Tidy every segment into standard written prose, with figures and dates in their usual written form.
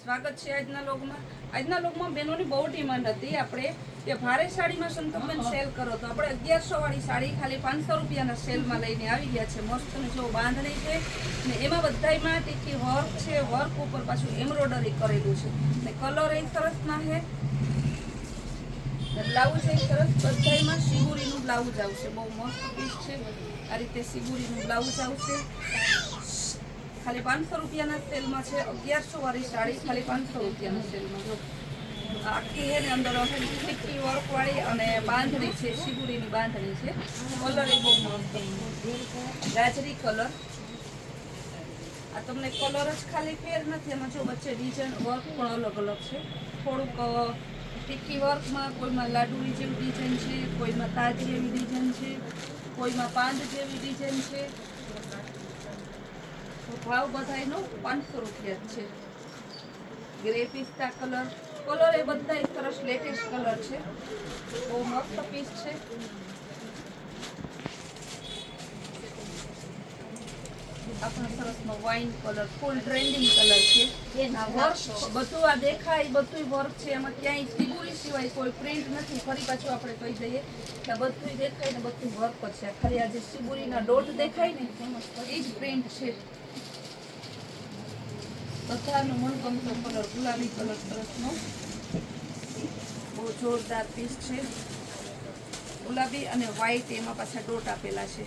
સ્વાગત છે આજના લોગમાં. આજના લોગમાં બહેનોની બહુ ડિમાન્ડ હતી આપણે કે ભારે સાડીમાં સંતોષબેન સેલ કરો તો આપણે 1100 વાળી સાડી ખાલી 500 રૂપિયાના સેલમાં લઈને આવી ગયા છે. મસ્ત જો બાંધણી છે ને એમાં બધાયમાં ટીકી વર્ક છે, વર્ક ઉપર પાછું એમ્બ્રોઇડરી કરેલું છે ને કલર એ સરસના છે ને બ્લાઉઝ એ સરસ. બધાયમાં સિબુરીનું બ્લાઉઝ આવશે. બહુ મસ્ત પીસ છે. આ રીતે સિબુરીનું બ્લાઉઝ આવશે. ખાલી 500 રૂપિયાના સેલમાં છે. 1100 વાળી સાડી ખાલી 500 રૂપિયાના સેલમાં. જો આખી છે ને અંદર ટીકી વર્ક વાળી અને બાંધણી છે, સિબુરીની બાંધણી છે. કલર એ બહુ મસ્ત ગાજરી કલર. આ તમને કલર જ ખાલી ફેર નથી, એમાં જો વચ્ચે ડિઝાઇન વર્ક પણ અલગ અલગ છે. થોડુંક ટીકી વર્કમાં કોઈમાં લાડુની જેવી ડિઝાઇન છે, કોઈમાં તાજ જેવી ડિઝાઇન છે, કોઈમાં પાંદ જેવી ડિઝાઇન છે. ભાવ બધાયનો 500 રૂપિયા જ છે. Grey pista colour. કલર એ બધા સરસ લેટેસ્ટ કલર છે. બહુ મસ્ત પીસ છે. આપણો સરસનો વાઇન કલર, ફૂલ ટ્રેન્ડિંગ કલર છે. આ વર્ક બધું આ દેખાય બધું વર્ક છે. એમાં ક્યાંય સિબુરી સિવાય કોઈ પ્રિન્ટ નથી. ફરી પાછું આપણે કહી દઈએ કે બધું દેખાય ને બધું વર્ક છે. ખાલી આ જે સિબુરીના ડોટ દેખાય ને એ જ પ્રિન્ટ છે. બધાનો મનગમતો કલર ગુલાબી કલર સરસનો. બહુ જોરદાર પીસ છે. ગુલાબી અને વ્હાઈટ એમાં પાછા ડોટ આપેલા છે.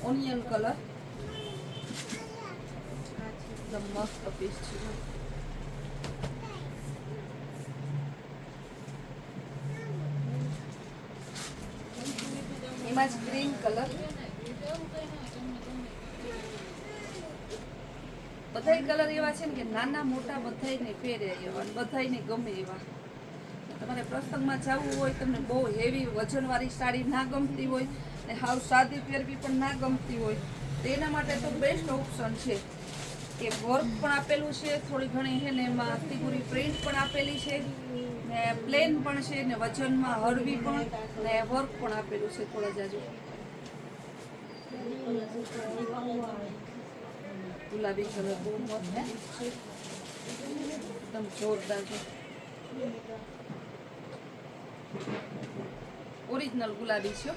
ઓનિયન કલર એકદમ મસ્ત પીસ છે. એમાં જ ગ્રીન કલર. બધાય કલર એવા છે ને કે નાના મોટા બધાયને પહેરે એવા, બધાયને ગમે એવા. તમારે પ્રસંગમાં જવું હોય, તમને બહુ હેવી વજનવાળી સાડી ના ગમતી હોય ને હાવ સાદી પહેરવી પણ ના ગમતી હોય તો એના માટે તો બેસ્ટ ઓપ્શન છે. કે વર્ક પણ આપેલું છે, થોડી ઘણી છે ને એમાં સિબુરી પ્રિન્ટ પણ આપેલી છે ને પ્લેન પણ છે ને વજનમાં હળવી પણ ને વર્ક પણ આપેલું છે થોડા જાજુ. ગુલાબી કલર બહુ મસ્ત છે. એકદમ જોરદાર છે. ઓરિજિનલ ગુલાબી છે.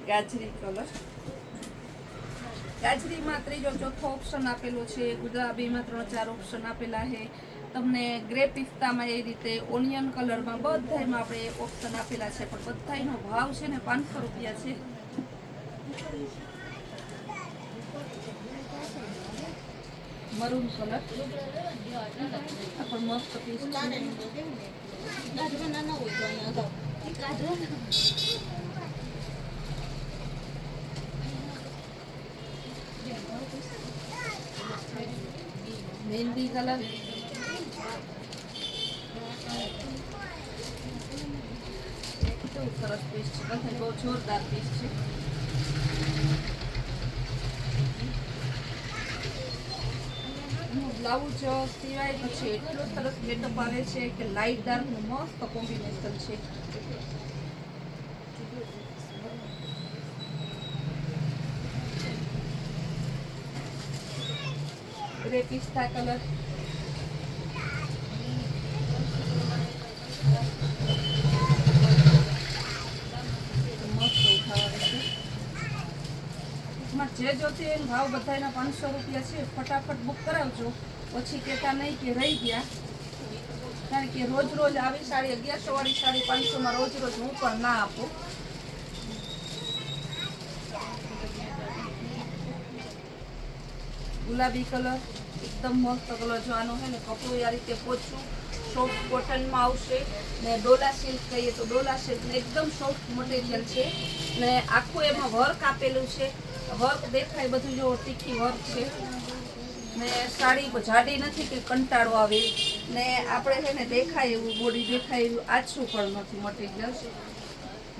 ગાજરી કલર. ગાજરીમાં ત્રીજો ચોથો ઓપ્શન આપેલો છે. ગુલાબીમાં 3-4 ઓપ્શન આપેલા છે. તમને ગ્રે પિસ્તામાં એ રીતે ઓનિયન કલરમાં બધામાં આપણે ઓપ્શન આપેલા છે. પણ બધાનો ભાવ છે ને 500 રૂપિયા છે. મરૂન કલર આ પણ મસ્ત પીસ છે. મહેંદી કલર. એકદમ સરસ પીસ છે. બધા બહુ જોરદાર પીસ છે. બ્લાઉઝ સિવાય પછી એટલો સરસ મેકઅપ આવે છે કે લાઇટ ડાર્ક નું મસ્ત કોમ્બિનેશન છે. Grey pista colour. મસ્ત ઉઠાવે છે. જે જોતી હોય ભાવ બધાના 500 રૂપિયા છે. ફટાફટ બુક કરાવજો, પછી કહેતા નહીં કે રહી ગયા. કારણ કે રોજ રોજ આવી સાડી 1100 વાળી સાડી 500માં રોજ રોજ હું પણ ના આપું. ગુલાબી કલર એકદમ મસ્ત કલર. જો આનો છે ને કપડું આ રીતે પોચું સોફ્ટ કોટનમાં આવશે ને ડોલા સિલ્ક કહીએ તો ડોલા સિલ્ક એકદમ સોફ્ટ મટીરિયલ છે ને આખું એમાં વર્ક આપેલું છે. વર્ક દેખાય બધું જો તીખી વર્ક છે ને સાડી જાડી નથી કે કંટાળો આવે ને આપણે છે ને દેખાય એવું બોડી દેખાય એવું આછું પણ નથી મટીરિયલ.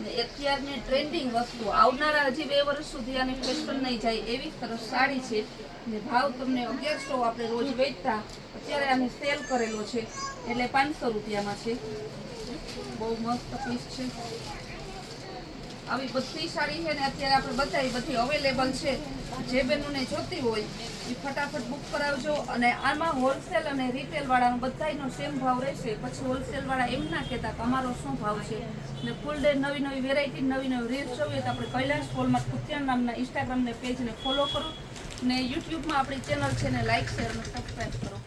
ને અત્યારની ટ્રેન્ડિંગ વસ્તુ આવનારા હજી 2 વર્ષ સુધી આની ફેશન નહીં જાય એવી સરસ સાડી છે. ને ભાવ તમને 1100 આપણે રોજ વેચતા અત્યારે આને સેલ કરેલો છે એટલે 500 રૂપિયામાં છે. બહુ મસ્ત પીસ છે. આવી બધી સાડી છે ને અત્યારે આપણે બધી અવેલેબલ છે. જે બહેનોને જોતી હોય એ ફટાફટ બુક કરાવજો. અને આમાં હોલસેલ અને રિટેલ વાળાનો બધાયનો સેમ ભાવ રહેશે. પછી હોલસેલ વાળા એમ ના કહેતા કે અમારો શું ભાવ છે. ને ફૂલ ડે નવી વેરાયટી નવી રીલ્સ જોઈએ તો આપણે કૈલાશ હોલમાર્ક કુતિયાણા નામના ઇન્સ્ટાગ્રામને પેજને ફોલો કરો ને યુટ્યુબમાં આપણી ચેનલ છે ને લાઇક શેર અને સબસ્ક્રાઈબ કરો.